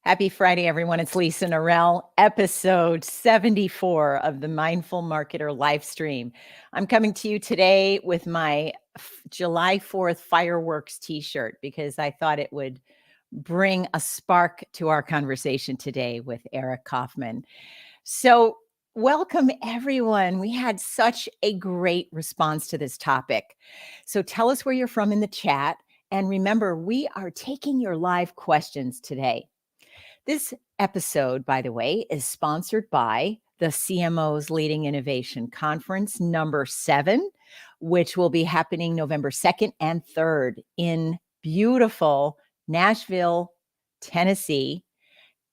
Happy Friday, everyone. It's Lisa Norell, episode 74 of the Mindful Marketer live stream. I'm coming to you today with my July 4th fireworks t-shirt because I thought it would bring a spark to our conversation today with Eric Kaufmann. So welcome, everyone. We had such a great response to this topic. So tell us where you're from in the chat. And remember, we are taking your live questions today. This episode, by the way, is sponsored by the CMOs Leading Innovation Conference number 7, which will be happening November 2nd and 3rd in beautiful Nashville, Tennessee.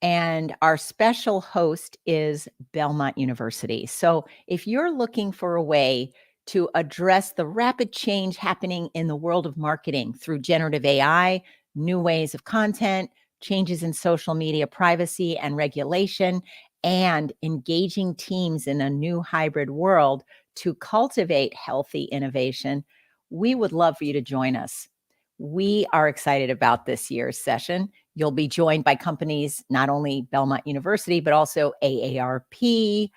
And our special host is Belmont University. So if you're looking for a way to address the rapid change happening in the world of marketing through generative AI, new ways of content, changes in social media privacy and regulation, and engaging teams in a new hybrid world to cultivate healthy innovation, we would love for you to join us. We are excited about this year's session. You'll be joined by companies, not only Belmont University, but also AARP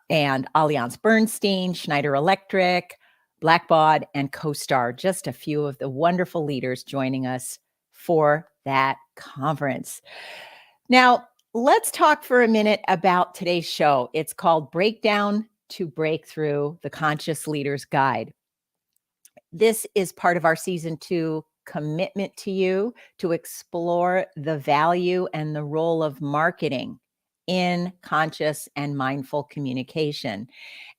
and Allianz Bernstein, Schneider Electric, Blackbaud, and CoStar, just a few of the wonderful leaders joining us for that conference. Now, let's talk for a minute about today's show. It's called Breakdown to Breakthrough, the Conscious Leader's Guide. This is part of our season 2 commitment to you to explore the value and the role of marketing in conscious and mindful communication.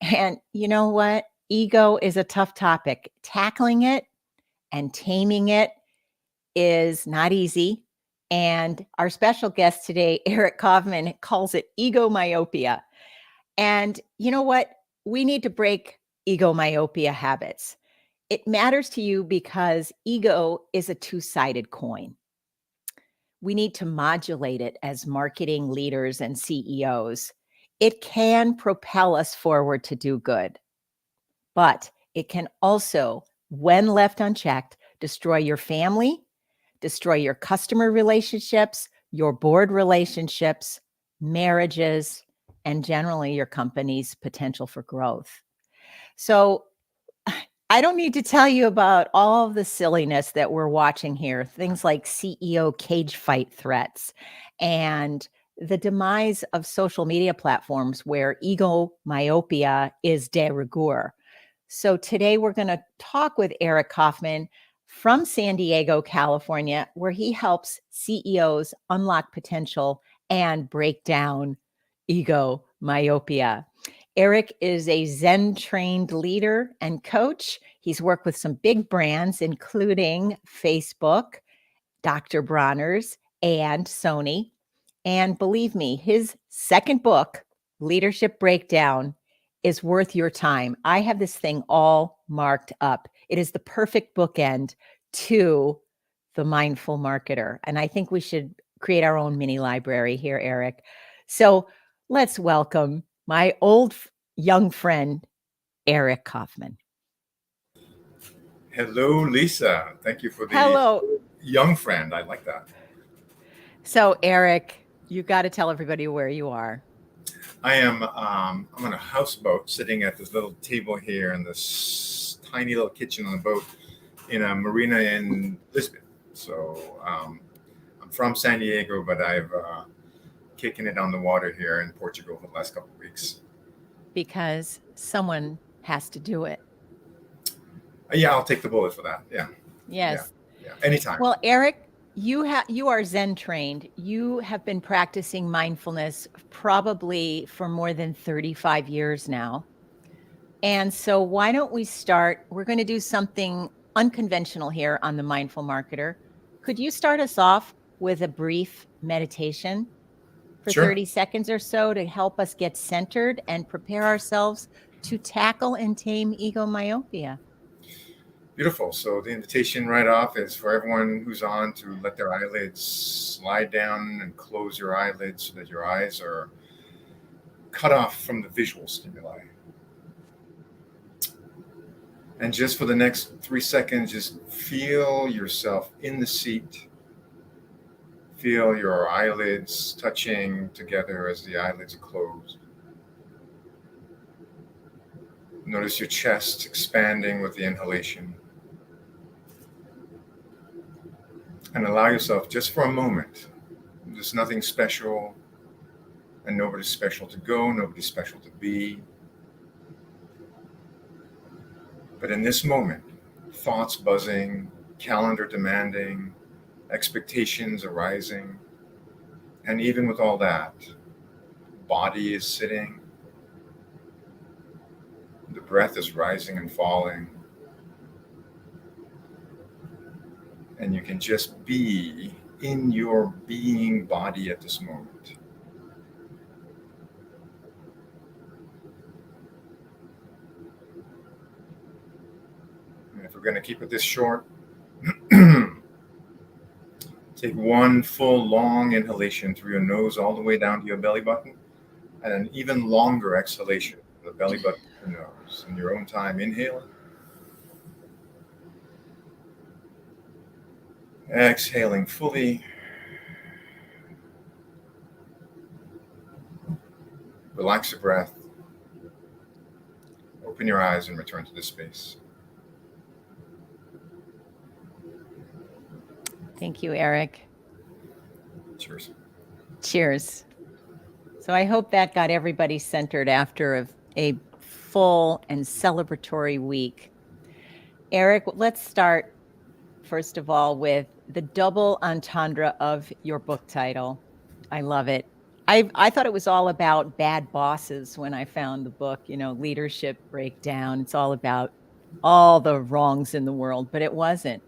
And you know what? Ego is a tough topic. Tackling it and taming it is not easy. And our special guest today, Eric Kaufmann, calls it ego myopia. And you know what? We need to break ego myopia habits. It matters to you because ego is a two-sided coin. We need to modulate it as marketing leaders and CEOs. It can propel us forward to do good, but it can also, when left unchecked, destroy your family, destroy your customer relationships, your board relationships, marriages, and generally your company's potential for growth. So I don't need to tell you about all of the silliness that we're watching here, things like CEO cage fight threats and the demise of social media platforms where ego myopia is de rigueur. So today we're going to talk with Eric Kaufmann from San Diego, California, where he helps CEOs unlock potential and break down ego myopia. Eric is a Zen-trained leader and coach. He's worked with some big brands, including Facebook, Dr. Bronner's, and Sony. And believe me, his second book, Leadership Breakdown, is worth your time. I have this thing all marked up. It is the perfect bookend to The Mindful Marketer. And I think we should create our own mini library here, Eric. So let's welcome my old young friend, Eric Kaufmann. Hello, Lisa. Thank you for the Hello. young friend. I like that. So, Eric, you got to tell everybody where you are. I am. I'm on a houseboat, sitting at this little table here in this tiny little kitchen on the boat in a marina in Lisbon. So I'm from San Diego, but I've kicking it on the water here in Portugal for the last couple of weeks. Because someone has to do it. Yeah, I'll take the bullet for that. Yeah. Yes. Yeah. Anytime. Well, Eric, you are Zen trained. You have been practicing mindfulness probably for more than 35 years now. And so why don't we start? We're going to do something unconventional here on the Mindful Marketer. Could you start us off with a brief meditation for Sure. 30 seconds or so to help us get centered and prepare ourselves to tackle and tame ego myopia? Beautiful. So the invitation right off is for everyone who's on to let their eyelids slide down and close your eyelids so that your eyes are cut off from the visual stimuli. And just for the next 3 seconds, just feel yourself in the seat. Feel your eyelids touching together as the eyelids are closed. Notice your chest expanding with the inhalation. And allow yourself just for a moment. There's nothing special, and nobody's special to go, nobody's special to be. But in this moment, thoughts buzzing, calendar demanding, expectations arising, and even with all that, body is sitting, the breath is rising and falling, and you can just be in your being body at this moment. And if we're going to keep it this short, take one full long inhalation through your nose all the way down to your belly button, and an even longer exhalation from the belly button to your nose. In your own time, inhale. Exhaling fully. Relax your breath. Open your eyes and return to this space. Thank you, Eric. Cheers. Cheers. So I hope that got everybody centered after a full and celebratory week. Eric, let's start, first of all, with the double entendre of your book title. I love it. I thought it was all about bad bosses when I found the book, Leadership Breakdown. It's all about all the wrongs in the world, but it wasn't.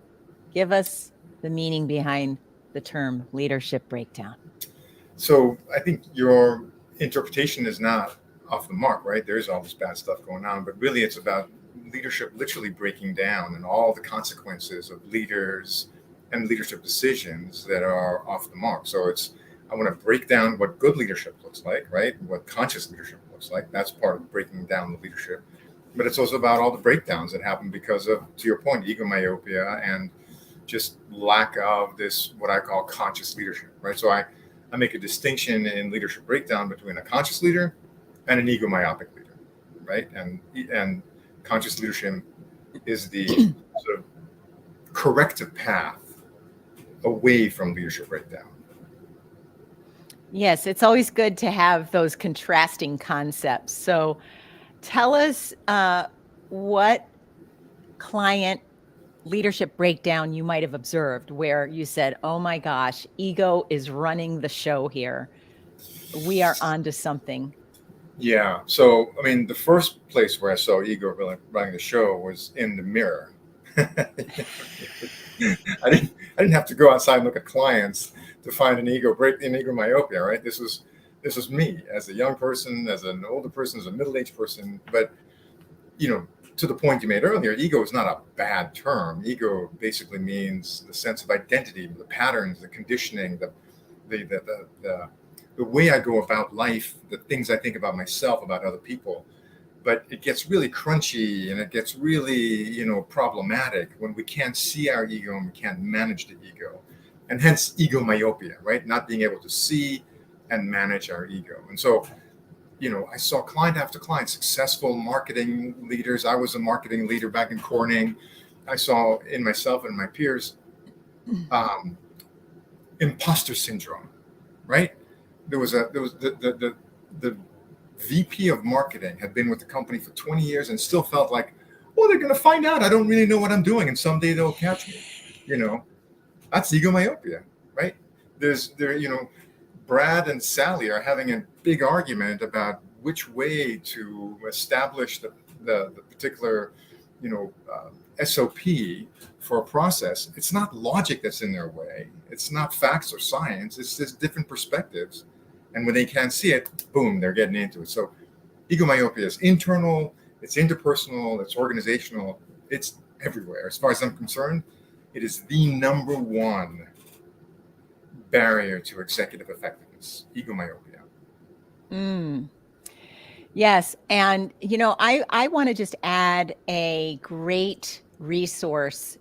Give us the meaning behind the term leadership breakdown. So I think your interpretation is not off the mark, right? There's all this bad stuff going on, but really it's about leadership literally breaking down and all the consequences of leaders and leadership decisions that are off the mark. So I want to break down what good leadership looks like, right? What conscious leadership looks like. That's part of breaking down the leadership. But it's also about all the breakdowns that happen because of, to your point, ego myopia and just lack of this, what I call conscious leadership, right? So I make a distinction in leadership breakdown between a conscious leader and an ego myopic leader, right? And conscious leadership is the sort of corrective path away from leadership breakdown. Yes, it's always good to have those contrasting concepts. So tell us what client leadership breakdown you might have observed where you said, oh my gosh, ego is running the show here. We are onto something. Yeah. So, I mean, the first place where I saw ego really running the show was in the mirror. I didn't have to go outside and look at clients to find an ego myopia, right? This was me as a young person, as an older person, as a middle-aged person. But, to the point you made earlier, ego is not a bad term. Ego basically means the sense of identity, the patterns, the conditioning, the way I go about life, the things I think about myself, about other people. But it gets really crunchy and it gets really, problematic when we can't see our ego and we can't manage the ego. And hence ego myopia, right? Not being able to see and manage our ego. And so, I saw client after client, successful marketing leaders. I was a marketing leader back in Corning. I saw in myself and my peers, imposter syndrome, right? There was the VP of marketing had been with the company for 20 years and still felt like, oh, they're going to find out. I don't really know what I'm doing. And someday they'll catch me. That's ego myopia, right? Brad and Sally are having a big argument about which way to establish the particular, SOP for a process. It's not logic that's in their way. It's not facts or science. It's just different perspectives. And when they can't see it, boom, they're getting into it. So ego myopia is internal, it's interpersonal, it's organizational, it's everywhere. As far as I'm concerned, it is the number one barrier to executive effectiveness, ego myopia. Yes. And, I want to just add a great resource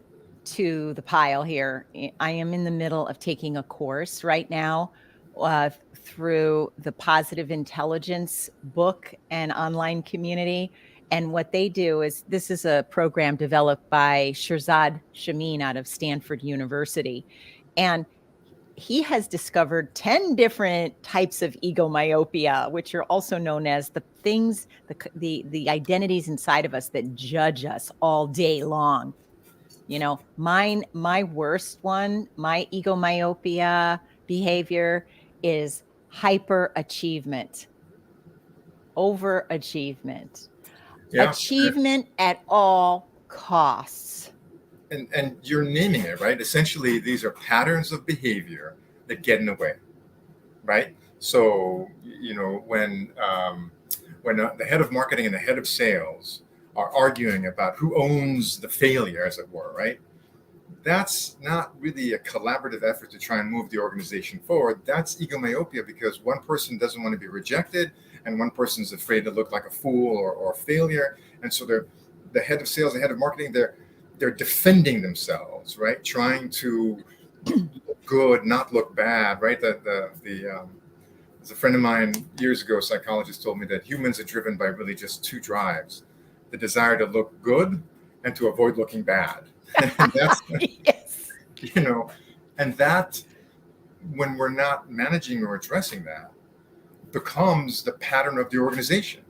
to the pile here. I am in the middle of taking a course right now through the Positive Intelligence book and online community. And what they do is, this is a program developed by Shirzad Shamin out of Stanford University. And he has discovered 10 different types of ego myopia, which are also known as the things, the identities inside of us that judge us all day long. My worst one, my ego myopia behavior is hyperachievement, overachievement, Yeah. achievement at all costs. And you're naming it, right? Essentially, these are patterns of behavior that get in the way, right? So, when the head of marketing and the head of sales are arguing about who owns the failure, as it were, right? That's not really a collaborative effort to try and move the organization forward. That's ego myopia, because one person doesn't want to be rejected and one person's afraid to look like a fool or a failure. And so the head of sales, the head of marketing, they're defending themselves, right? Trying to look good, not look bad, right? As a friend of mine years ago, a psychologist told me that humans are driven by really just two drives: the desire to look good and to avoid looking bad. And that's, Yes. And that, when we're not managing or addressing that, becomes the pattern of the organization,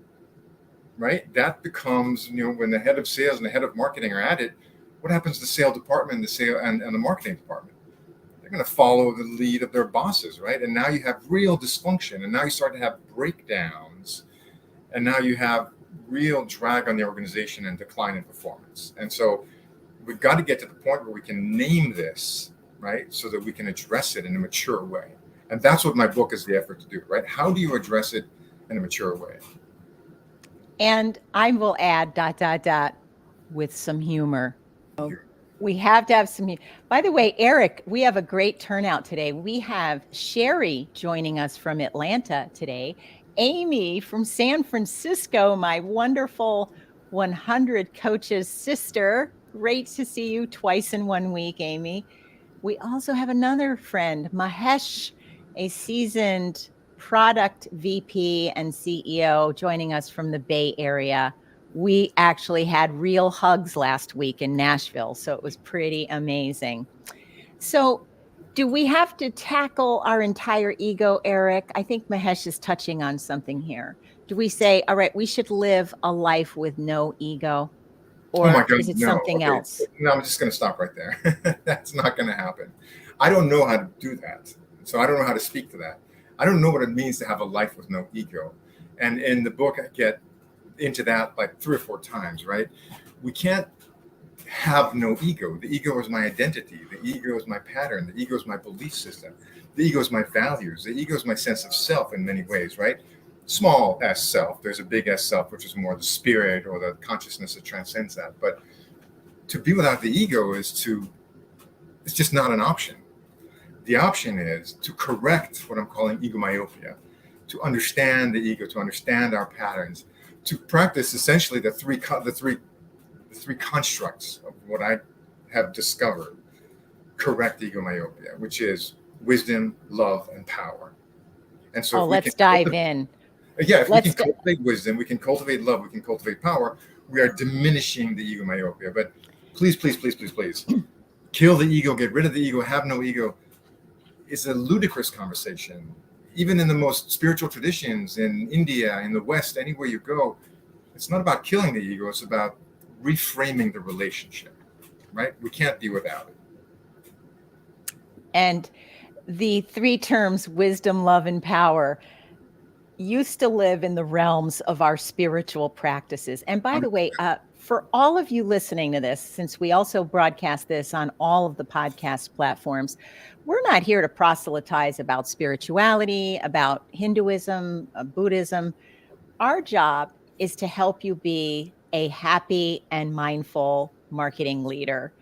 right? That becomes, when the head of sales and the head of marketing are at it, what happens to the sales department, the sale and the marketing department? They're going to follow the lead of their bosses, right? And now you have real dysfunction, and now you start to have breakdowns, and now you have real drag on the organization and decline in performance. And so we've got to get to the point where we can name this, right? So that we can address it in a mature way. And that's what my book is the effort to do, right? How do you address it in a mature way? And I will add ... with some humor. We have to have some. By the way, Eric, we have a great turnout today. We have Sherry joining us from Atlanta today, Amy from San Francisco, my wonderful 100 Coaches sister. Great to see you twice in 1 week, Amy. We also have another friend, Mahesh, a seasoned product VP and CEO, joining us from the Bay Area. We actually had real hugs last week in Nashville, so it was pretty amazing. So, do we have to tackle our entire ego, Eric? I think Mahesh is touching on something here. Do we say, all right, we should live a life with no ego? Or oh my God, is it no. something else? No, I'm just going to stop right there. That's not going to happen. I don't know how to do that. So I don't know how to speak to that. I don't know what it means to have a life with no ego. And in the book, I get into that like 3 or 4 times, right? We can't have no ego. The ego is my identity. The ego is my pattern. The ego is my belief system. The ego is my values. The ego is my sense of self in many ways, right? Small s self. There's a big S self, which is more the spirit or the consciousness that transcends that. But to be without the ego it's just not an option. The option is to correct what I'm calling ego myopia, to understand the ego, to understand our patterns, to practice essentially the three constructs of what I have discovered correct ego myopia, which is wisdom, love, and power. And so let's dive in. Yeah, if we can cultivate wisdom, we can cultivate love, we can cultivate power, we are diminishing the ego myopia. But please, please, please, please, please, kill the ego, get rid of the ego, have no ego. It's a ludicrous conversation. Even in the most spiritual traditions, in India, in the West, anywhere you go, it's not about killing the ego, it's about reframing the relationship, right? We can't be without it. And the 3 terms, wisdom, love, and power, used to live in the realms of our spiritual practices. And by the way, for all of you listening to this, since we also broadcast this on all of the podcast platforms, we're not here to proselytize about spirituality, about Hinduism, Buddhism. Our job is to help you be a happy and mindful marketing leader,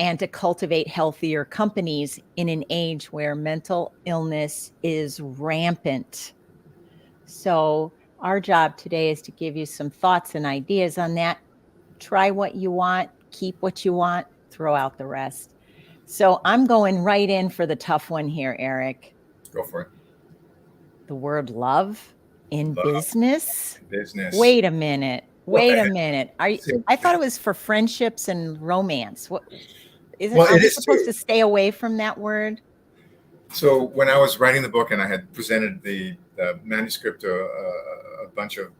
and to cultivate healthier companies in an age where mental illness is rampant. So our job today is to give you some thoughts and ideas on that. Try what you want, keep what you want, throw out the rest. So I'm going right in for the tough one here, Eric. Go for it. The word love in Love business. business. Wait a minute. Well, Wait a minute. it's- I thought it was for friendships and romance. What well, are it we is supposed too. to stay away from that word? So when I was writing the book and I had presented the manuscript to a bunch of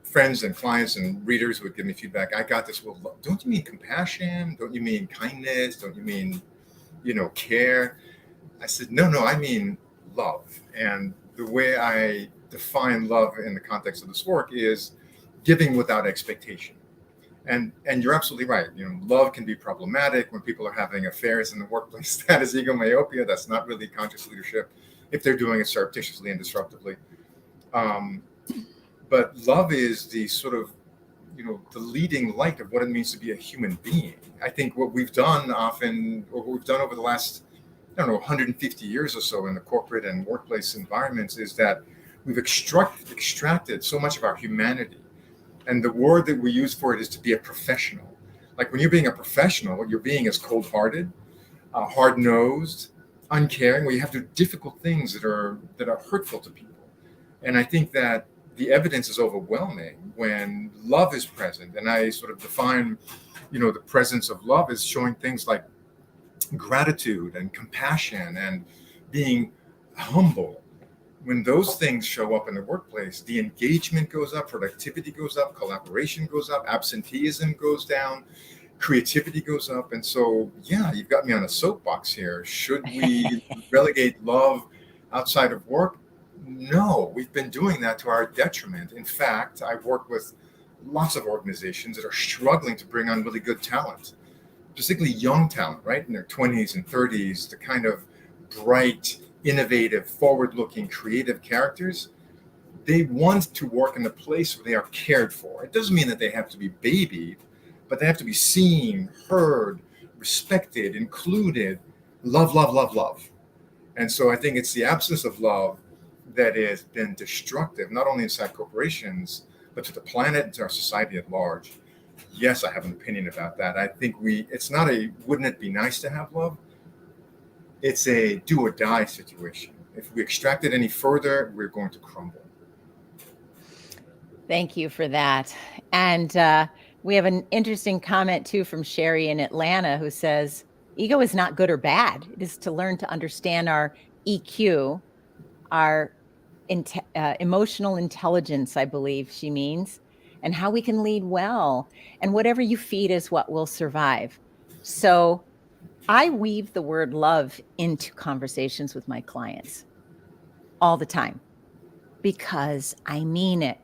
friends and clients and readers who would give me feedback, I got this, well, don't you mean compassion? Don't you mean kindness? Don't you mean, care? I said, no, I mean love. And the way I define love in the context of this work is giving without expectation. And you're absolutely right. Love can be problematic when people are having affairs in the workplace. That is ego myopia. That's not really conscious leadership if they're doing it surreptitiously and disruptively. But love is the sort of, the leading light of what it means to be a human being. I think what we've done often, or what we've done over the last, 150 years or so in the corporate and workplace environments, is that we've extracted so much of our humanity. And the word that we use for it is to be a professional. Like when you're being a professional, what you're being is cold-hearted, hard-nosed, uncaring, where you have to do difficult things that are hurtful to people. And I think that the evidence is overwhelming when love is present. And I sort of define, the presence of love as showing things like gratitude and compassion and being humble. When those things show up in the workplace, the engagement goes up, productivity goes up, collaboration goes up, absenteeism goes down, creativity goes up. And so, yeah, you've got me on a soapbox here. Should we relegate love outside of work? No, we've been doing that to our detriment. In fact, I work with lots of organizations that are struggling to bring on really good talent, particularly young talent, right? In their 20s and 30s, the kind of bright, innovative, forward-looking, creative characters. They want to work in a place where they are cared for. It doesn't mean that they have to be babied, but they have to be seen, heard, respected, included, love, love, love, love. And so I think it's the absence of love that has been destructive, not only inside corporations, but to the planet and to our society at large. Yes, I have an opinion about that. I think it's not wouldn't it be nice to have love? It's a do or die situation. If we extract it any further, we're going to crumble. Thank you for that. And we have an interesting comment too from Sherry in Atlanta who says, ego is not good or bad. It is to learn to understand our EQ, our emotional intelligence, I believe she means, and how we can lead well. And whatever you feed is what will survive. So I weave the word love into conversations with my clients all the time because I mean it.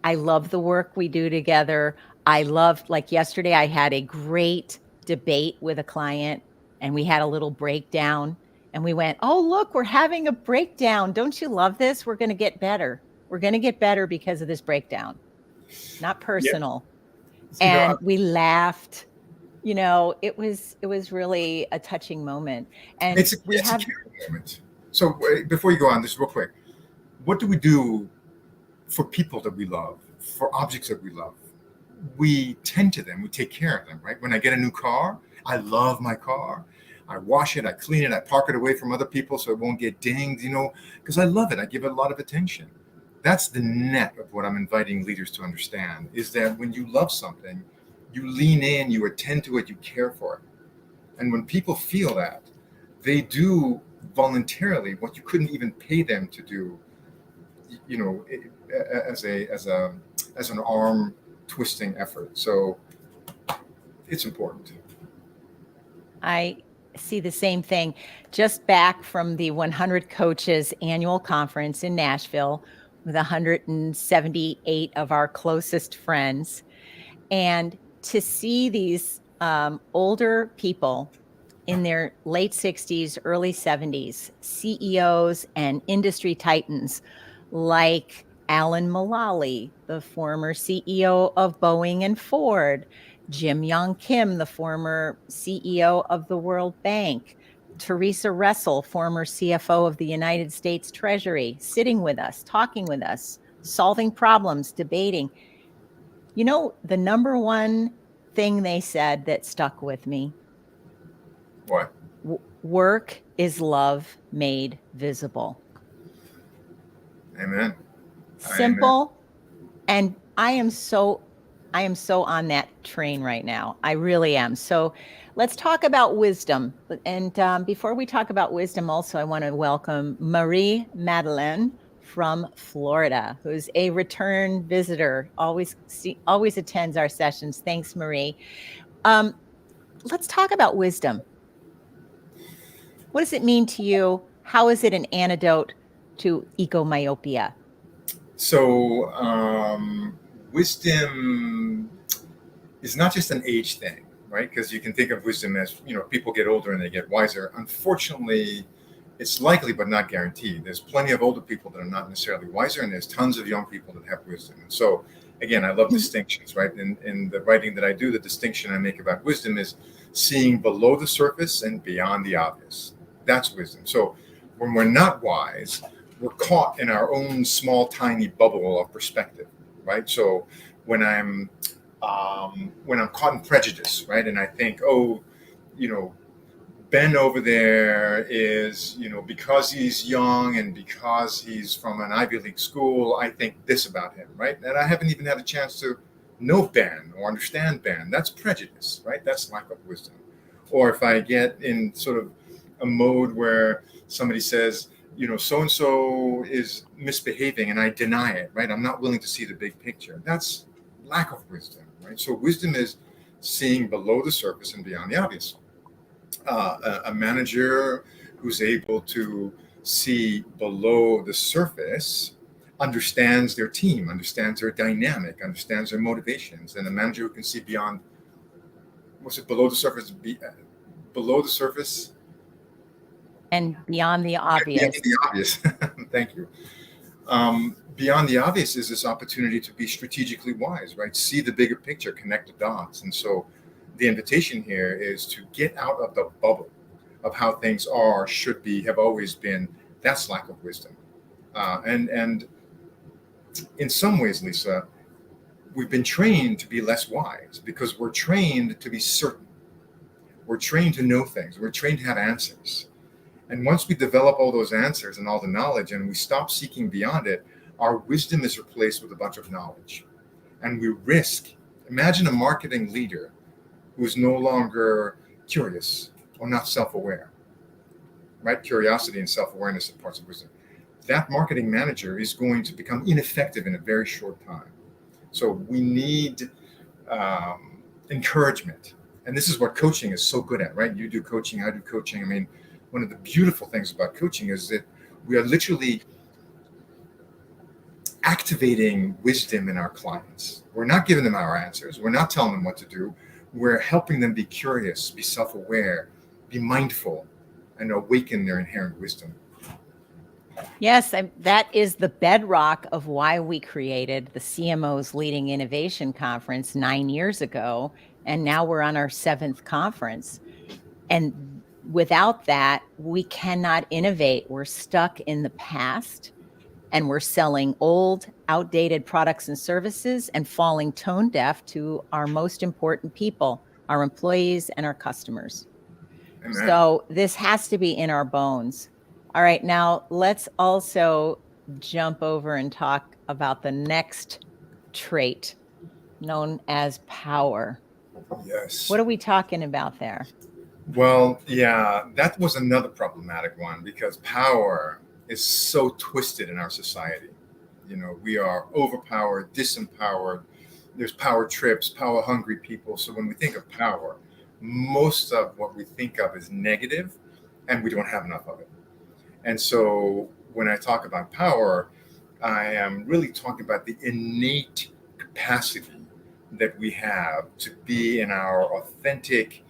I love the work we do together. Like yesterday, I had a great debate with a client and we had a little breakdown and we went, oh, look, we're having a breakdown. Don't you love this? We're going to get better. We're going to get better because of this breakdown. Not personal. Yeah. And we laughed. It was really a touching moment. And It's a caring moment. So before you go on, just real quick, what do we do for people that we love, for objects that we love? We tend to them. We take care of them, right? When I get a new car, I love my car. I wash it, I clean it, I park it away from other people so it won't get dinged, because I love it. I give it a lot of attention. That's the net of what I'm inviting leaders to understand, is that when you love something, you lean in, you attend to it, you care for it. And when people feel that, they do voluntarily what you couldn't even pay them to do, as an arm twisting effort. So it's important. I see the same thing. Just back from the 100 Coaches annual conference in Nashville with 178 of our closest friends. And to see these older people in their late 60s, early 70s, CEOs and industry titans like Alan Mulally, the former CEO of Boeing and Ford, Jim Yong Kim, the former CEO of the World Bank, Teresa Russell, former CFO of the United States Treasury, sitting with us, talking with us, solving problems, debating. The number one thing they said that stuck with me. What? Work is love made visible. Amen. Amen. Simple. And I am so on that train right now. I really am. So let's talk about wisdom. And before we talk about wisdom, also, I want to welcome Marie Madeleine from Florida, who's a return visitor, always attends our sessions. Thanks, Marie. Let's talk about wisdom. What does it mean to you? How is it an antidote to myopia? So, wisdom is not just an age thing, right? Because you can think of wisdom as, people get older and they get wiser. Unfortunately, it's likely but not guaranteed. There's plenty of older people that are not necessarily wiser, and there's tons of young people that have wisdom. And so, again, I love distinctions, right? In the writing that I do, the distinction I make about wisdom is seeing below the surface and beyond the obvious. That's wisdom. So when we're not wise, we're caught in our own small, tiny bubble of perspective, right? So when I'm caught in prejudice, right, and I think, Ben over there is, because he's young and because he's from an Ivy League school, I think this about him, right? And I haven't even had a chance to know Ben or understand Ben. That's prejudice, right? That's lack of wisdom. Or if I get in sort of a mode where somebody says, so-and-so is misbehaving and I deny it, right? I'm not willing to see the big picture. That's lack of wisdom, right? So wisdom is seeing below the surface and beyond the obvious. A manager who's able to see below the surface understands their team, understands their dynamic, understands their motivations, and a manager who can see beyond, below the surface, below the surface and beyond the obvious. Beyond the obvious. Thank you. Beyond the obvious is this opportunity to be strategically wise, right? See the bigger picture, connect the dots. And so the invitation here is to get out of the bubble of how things are, should be, have always been. That's lack of wisdom. And in some ways, Lisa, we've been trained to be less wise because we're trained to be certain. We're trained to know things. We're trained to have answers. And once we develop all those answers and all the knowledge and we stop seeking beyond it, our wisdom is replaced with a bunch of knowledge. And we risk, imagine a marketing leader who is no longer curious or not self-aware, right? Curiosity and self-awareness are parts of wisdom. That marketing manager is going to become ineffective in a very short time. So we need encouragement. And this is what coaching is so good at, right? You do coaching, I do coaching. I mean, one of the beautiful things about coaching is that we are literally activating wisdom in our clients. We're not giving them our answers. We're not telling them what to do. We're helping them be curious, be self-aware, be mindful, and awaken their inherent wisdom. Yes, that is the bedrock of why we created the CMOs Leading Innovation Conference 9 years ago. And now we're on our 7th conference. And without that, we cannot innovate. We're stuck in the past and we're selling old, outdated products and services and falling tone deaf to our most important people, our employees and our customers. Amen. So this has to be in our bones. All right, now let's also jump over and talk about the next trait known as power. Yes. What are we talking about there? Well, yeah, that was another problematic one because power is so twisted in our society. We are overpowered, disempowered. There's power trips, power hungry people. So when we think of power, most of what we think of is negative and we don't have enough of it. And so when I talk about power, I am really talking about the innate capacity that we have to be in our authentic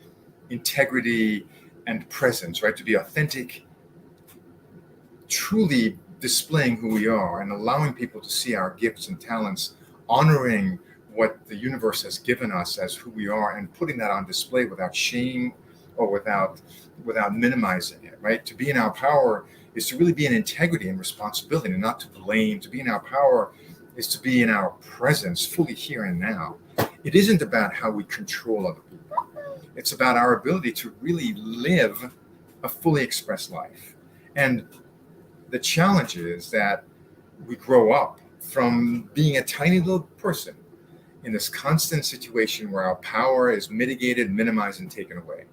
integrity and presence, right? To be authentic, truly displaying who we are and allowing people to see our gifts and talents, honoring what the universe has given us as who we are and putting that on display without shame or without minimizing it, right? To be in our power is to really be in integrity and responsibility and not to blame. To be in our power is to be in our presence, fully here and now. It isn't about how we control other people. It's about our ability to really live a fully expressed life. And the challenge is that we grow up from being a tiny little person in this constant situation where our power is mitigated, minimized, and taken away.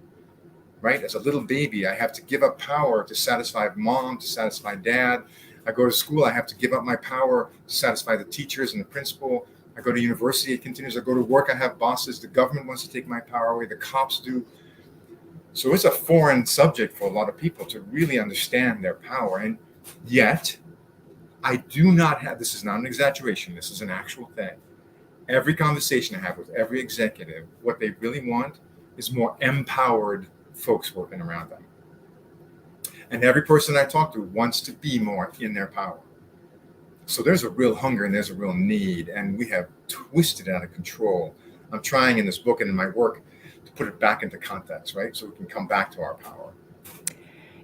Right? As a little baby, I have to give up power to satisfy mom, to satisfy dad. I go to school, I have to give up my power to satisfy the teachers and the principal. I go to university, it continues. I go to work, I have bosses. The government wants to take my power away. The cops do. So it's a foreign subject for a lot of people to really understand their power. And yet, I do not have, this is not an exaggeration, this is an actual thing. Every conversation I have with every executive, what they really want is more empowered folks working around them. And every person I talk to wants to be more in their power. So there's a real hunger and there's a real need, and we have twisted out of control. I'm trying in this book and in my work to put it back into context, right? So we can come back to our power.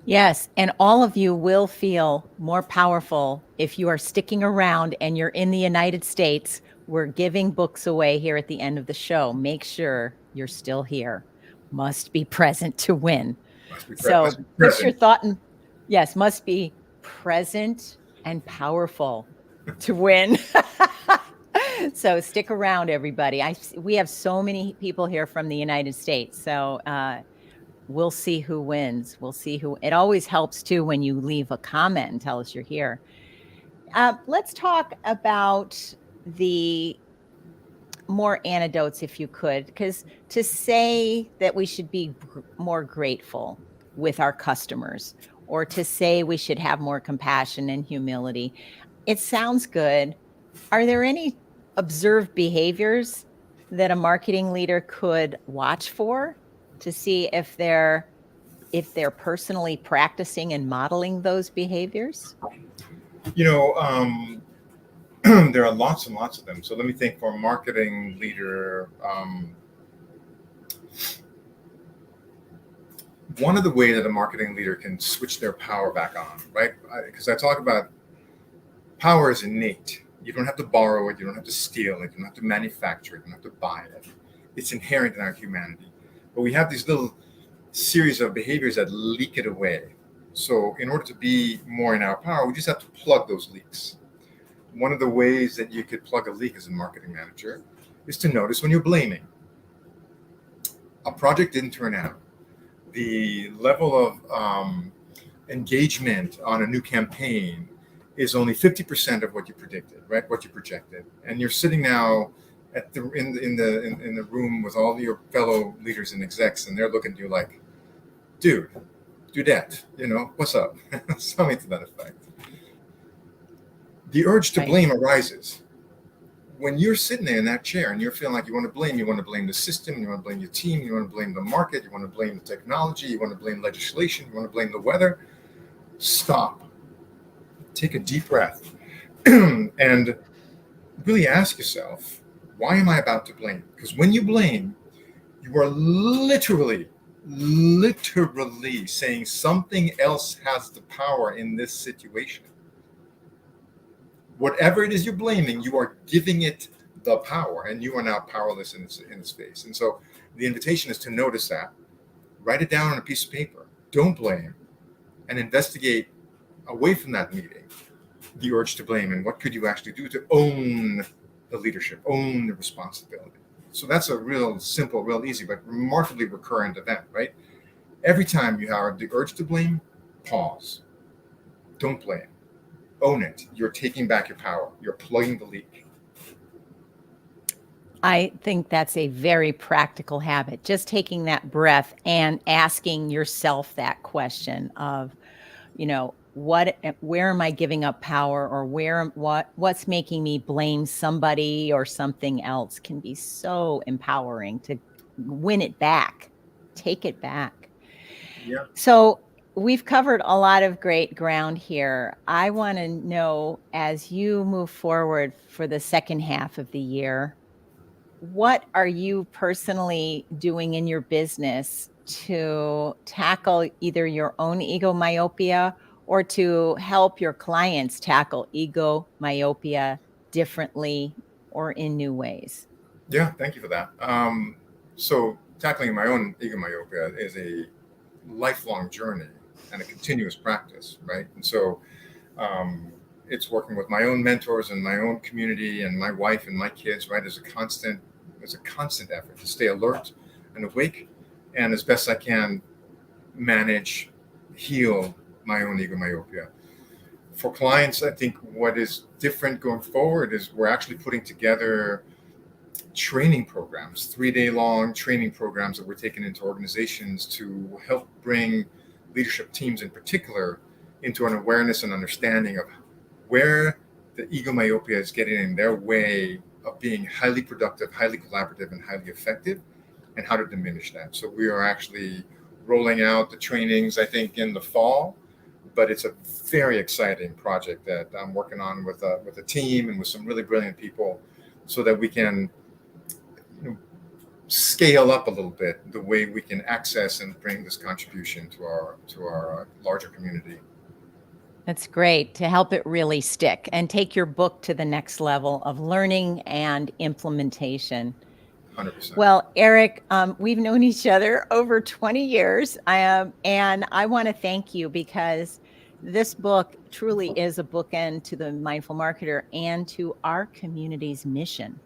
Yes, and all of you will feel more powerful if you are sticking around and you're in the United States. We're giving books away here at the end of the show. Make sure you're still here. Must be present to win. So put your thought in, yes, must be present and powerful to win. So stick around, everybody. We have so many people here from the United States. So we'll see who wins. We'll see who. It always helps too when you leave a comment and tell us you're here. Let's talk about the more anecdotes, if you could, because to say that we should be more grateful with our customers, or to say we should have more compassion and humility, it sounds good. Are there any observed behaviors that a marketing leader could watch for to see if they're personally practicing and modeling those behaviors? You know, there are lots and lots of them. So let me think. For a marketing leader, one of the ways that a marketing leader can switch their power back on, right? Because I talk about power is innate. You don't have to borrow it. You don't have to steal it. You don't have to manufacture it. You don't have to buy it. It's inherent in our humanity. But we have these little series of behaviors that leak it away. So in order to be more in our power, we just have to plug those leaks. One of the ways that you could plug a leak as a marketing manager is to notice when you're blaming. A project didn't turn out. The level of engagement on a new campaign is only 50% of what you predicted, right? What you projected, and you're sitting now at in the room with all your fellow leaders and execs, and they're looking at you like, dude, dudette, what's up? Something to that effect. The urge to blame arises when you're sitting there in that chair and you're feeling like you want to blame the system, you want to blame your team, you want to blame the market, you want to blame the technology, you want to blame legislation, you want to blame the weather. Stop. Take a deep breath and really ask yourself, why am I about to blame? Because when you blame, you are literally saying something else has the power in this situation. Whatever it is you're blaming, you are giving it the power, and you are now powerless in its face. And so the invitation is to notice that, write it down on a piece of paper, don't blame, and investigate away from that meeting the urge to blame, and what could you actually do to own the leadership, own the responsibility. So that's a real simple, real easy, but remarkably recurrent event, right? Every time you have the urge to blame, pause. Don't blame. Own it. You're taking back your power. You're plugging the leak. I think that's a very practical habit. Just taking that breath and asking yourself that question of, where am I giving up power, or what's making me blame somebody or something else can be so empowering to win it back, take it back. Yeah. So we've covered a lot of great ground here. I want to know, as you move forward for the second half of the year, what are you personally doing in your business to tackle either your own ego myopia or to help your clients tackle ego myopia differently or in new ways? Yeah, thank you for that. So tackling my own ego myopia is a lifelong journey and a continuous practice, right? And so um, it's working with my own mentors and my own community and my wife and my kids, right? There's a constant effort to stay alert and awake, and as best I can manage, heal my own ego myopia. For clients, I think what is different going forward is we're actually putting together training programs, 3 day long training programs that we're taking into organizations to help bring leadership teams in particular into an awareness and understanding of where the ego myopia is getting in their way of being highly productive, highly collaborative, and highly effective, and how to diminish that. So we are actually rolling out the trainings, I think, in the fall, but it's a very exciting project that I'm working on with a team and with some really brilliant people, so that we can, you know, scale up a little bit the way we can access and bring this contribution to our larger community. That's great to help it really stick and take your book to the next level of learning and implementation. 100%. Well, Eric, we've known each other over 20 years, and I want to thank you because this book truly is a bookend to the Mindful Marketer and to our community's mission.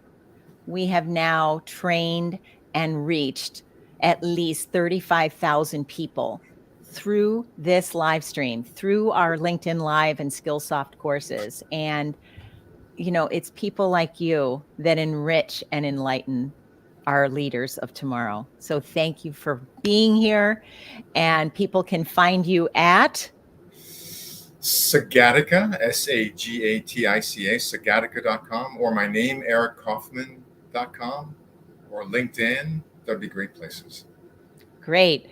We have now trained and reached at least 35,000 people through this live stream, through our LinkedIn Live and Skillsoft courses. And, it's people like you that enrich and enlighten our leaders of tomorrow. So thank you for being here. And people can find you at Sagatica, Sagatica, Sagatica.com, or my name, Eric Kaufmann.com, or LinkedIn. That'd be great places. Great.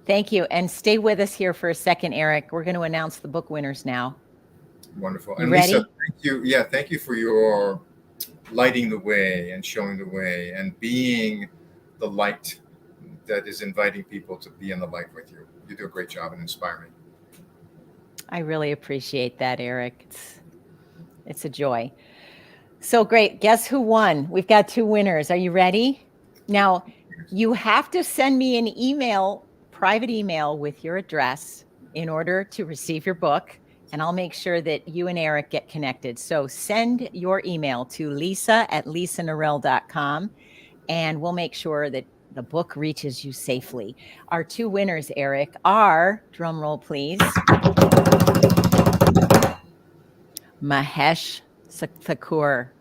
Thank you. And stay with us here for a second, Eric. We're going to announce the book winners now. Wonderful. You And ready? Lisa, thank you. Yeah, thank you for your lighting the way and showing the way and being the light that is inviting people to be in the light with you. You do a great job in inspiring. I really appreciate that, Eric. It's a joy. So great. Guess who won? We've got two winners. Are you ready? Now, you have to send me an email, private email with your address in order to receive your book. And I'll make sure that you and Eric get connected. So send your email to lisa@lisanorell.com, and we'll make sure that the book reaches you safely. Our two winners, Eric, are, drum roll please, Mahesh Thakur.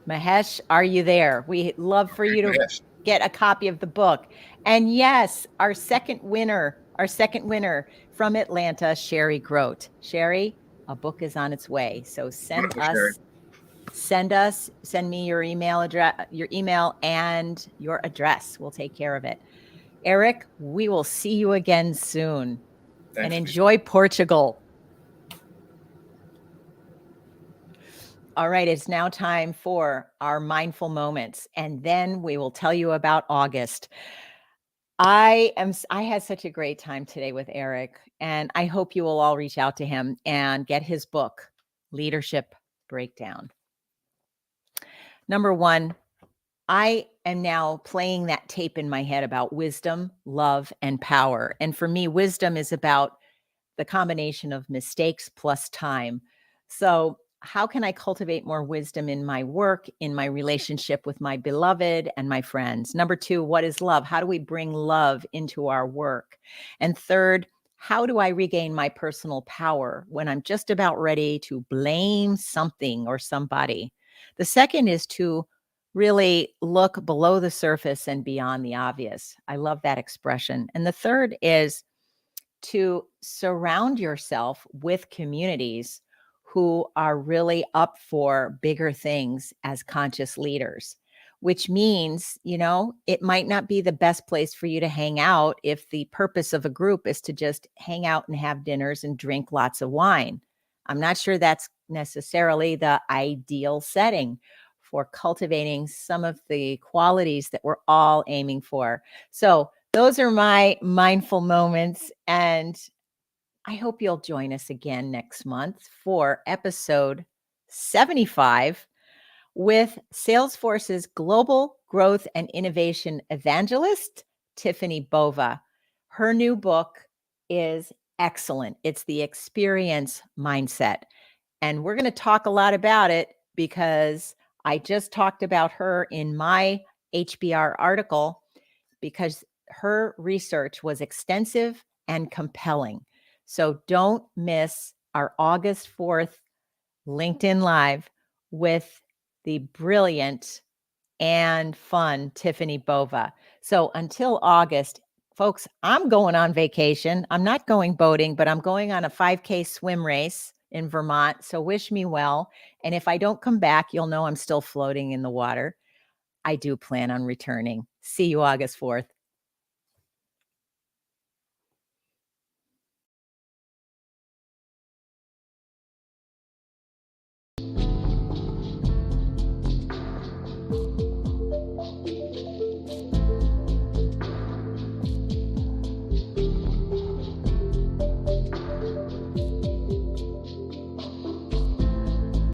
Mahesh, are you there? We love for you to Yes. get a copy of the book. And yes, our second winner from Atlanta, Sherry Grote. Sherry, a book is on its way. So send Wonderful, Sherry. me your email address, your email and your address. We'll take care of it. Eric, we will see you again soon. Thanks, And Lisa. enjoy Portugal. All right, it's now time for our mindful moments, and then we will tell you about August. I had such a great time today with Eric, and I hope you will all reach out to him and get his book, Leadership Breakdown. Number one, I am now playing that tape in my head about wisdom, love, and power. And for me, wisdom is about the combination of mistakes plus time. So, how can I cultivate more wisdom in my work, in my relationship with my beloved and my friends? Number two, what is love? How do we bring love into our work? And third, how do I regain my personal power when I'm just about ready to blame something or somebody? The second is to really look below the surface and beyond the obvious. I love that expression. And the third is to surround yourself with communities who are really up for bigger things as conscious leaders, which means, it might not be the best place for you to hang out if the purpose of a group is to just hang out and have dinners and drink lots of wine. I'm not sure that's necessarily the ideal setting for cultivating some of the qualities that we're all aiming for. So, those are my mindful moments. And I hope you'll join us again next month for episode 75 with Salesforce's Global growth and innovation evangelist, Tiffany Bova. Her new book is excellent. It's The Experience Mindset. And we're going to talk a lot about it because I just talked about her in my HBR article because her research was extensive and compelling. So don't miss our August 4th LinkedIn Live with the brilliant and fun Tiffany Bova. So until August, folks, I'm going on vacation. I'm not going boating, but I'm going on a 5K swim race in Vermont. So wish me well. And if I don't come back, you'll know I'm still floating in the water. I do plan on returning. See you August 4th.